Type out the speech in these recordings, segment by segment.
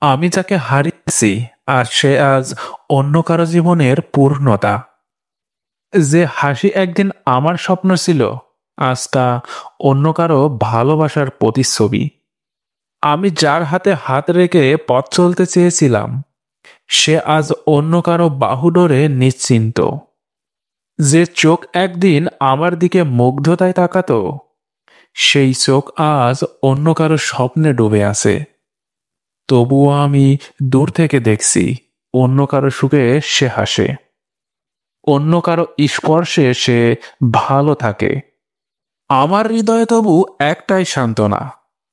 আমি যাকে হারিয়েছি আর সে আজ অন্য কারো জীবনের পূর্ণতা। যে হাসি একদিন আমার স্বপ্ন ছিল, আজ তা অন্য কারো ভালোবাসার প্রতিচ্ছবি। আমি যার হাতে হাত রেখে পথ চলতে চেয়েছিলাম, সে আজ অন্য কারো বাহু ডোরে নিশ্চিন্ত। যে চোখ একদিন আমার দিকে মুগ্ধতায় তাকাতো, সেই চোখ আজ অন্য কারো স্বপ্নে ডুবে আছে। তবুও আমি দূর থেকে দেখছি, অন্য কারো সুখে সে হাসে, অন্য কারো স্পর্শে সে ভালো থাকে। আমার হৃদয়ে তবু একটাই সান্ত্বনা,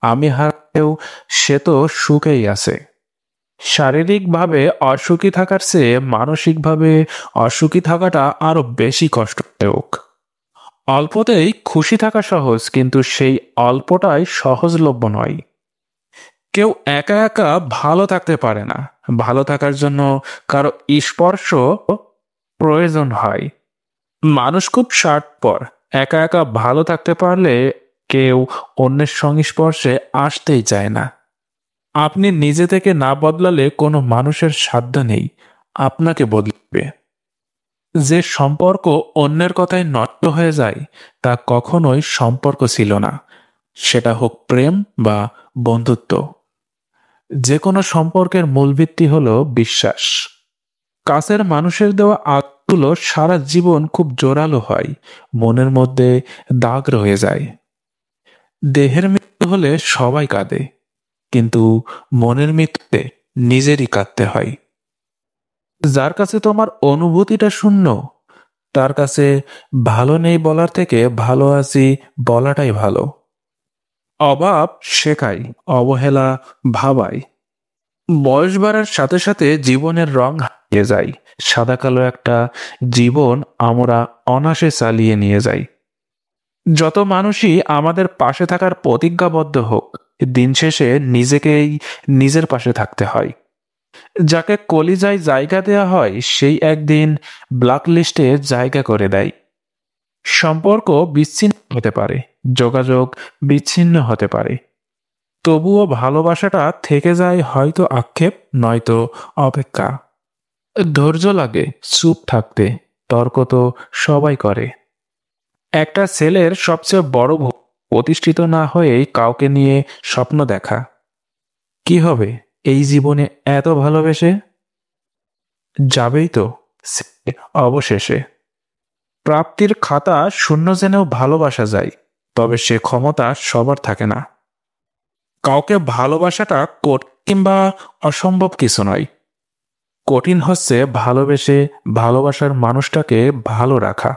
আমি হারলেও সে তো সুখেই আছে। শারীরিকভাবে অসুখী থাকার চেয়ে মানসিকভাবে অসুখী থাকাটা আরো বেশি কষ্টদায়ক। অল্পতেই খুশি থাকা সহজ, কিন্তু সেই অল্পটাই সহজলভ্য নয়। কেউ একা একা ভালো থাকতে পারে না, ভালো থাকার জন্য কারো স্পর্শ প্রয়োজন হয়। মানুষ খুব স্বার্থপর, একা একা ভালো থাকতে পারলে কেউ অন্যের সংস্পর্শে আসতেই চায় না। আপনি নিজে থেকে না বদলালে কোনো মানুষের সাধ্য নেই আপনাকে বদলাবে। যে সম্পর্ক অন্যের কথায় নষ্ট হয়ে যায়, তা কখনোই সম্পর্ক ছিল না, সেটা হোক প্রেম বা বন্ধুত্ব। যে কোনো সম্পর্কের মূল ভিত্তি হলো বিশ্বাস। কাছের মানুষের দেওয়া আঘাতগুলো সারা জীবন খুব জোরালো হয়, মনের মধ্যে দাগ রয়ে যায়। দেহের মৃত্যু হলে সবাই কাঁদে, কিন্তু মনের মৃত্যুতে নিজেরই কাঁদতে হয়। যার কাছে তোমার অনুভূতিটা শূন্য, তার কাছে ভালো নেই বলার থেকে ভালো আছি বলাটাই ভালো। অভাব শেখায়, অবহেলা ভাবায়। বয়স বাড়ার সাথে সাথে জীবনের রং হারিয়ে যায়, সাদা কালো একটা জীবন আমরা অনায়াসে চালিয়ে নিয়ে যাই। যত মানুষই আমাদের পাশে থাকার প্রতিজ্ঞাবদ্ধ হোক, দিন শেষে নিজেকেই নিজের পাশে থাকতে হয়। যাকে কলিজায় জায়গা দেয়া হয়, সেই একদিন ব্ল্যাকলিস্টে জায়গা করে দেয়। সম্পর্ক বিচ্ছিন্ন হতে পারে, যোগাযোগ বিচ্ছিন্ন হতে পারে, তবুও ভালোবাসাটা থেকে যায়, হয়তো আক্ষেপ, নয়তো অপেক্ষা। ধৈর্য লাগে চুপ থাকতে, তর্ক তো সবাই করে। একটা ছেলের সবচেয়ে বড় ভুল প্রতিষ্ঠিত না হয়েই কাউকে নিয়ে স্বপ্ন দেখা। কি হবে এই জীবনে এত ভালোবেসে? যাবেই তো অবশেষে। প্রাপ্তির খাতা শূন্য জেনেও ভালোবাসা যায়, তবে সে ক্ষমতা সবার থাকে না। কাউকে ভালোবাসাটা কঠিন কিংবা অসম্ভব কিছু নয়, কঠিন হচ্ছে ভালোবেসে ভালোবাসার মানুষটাকে ভালো রাখা।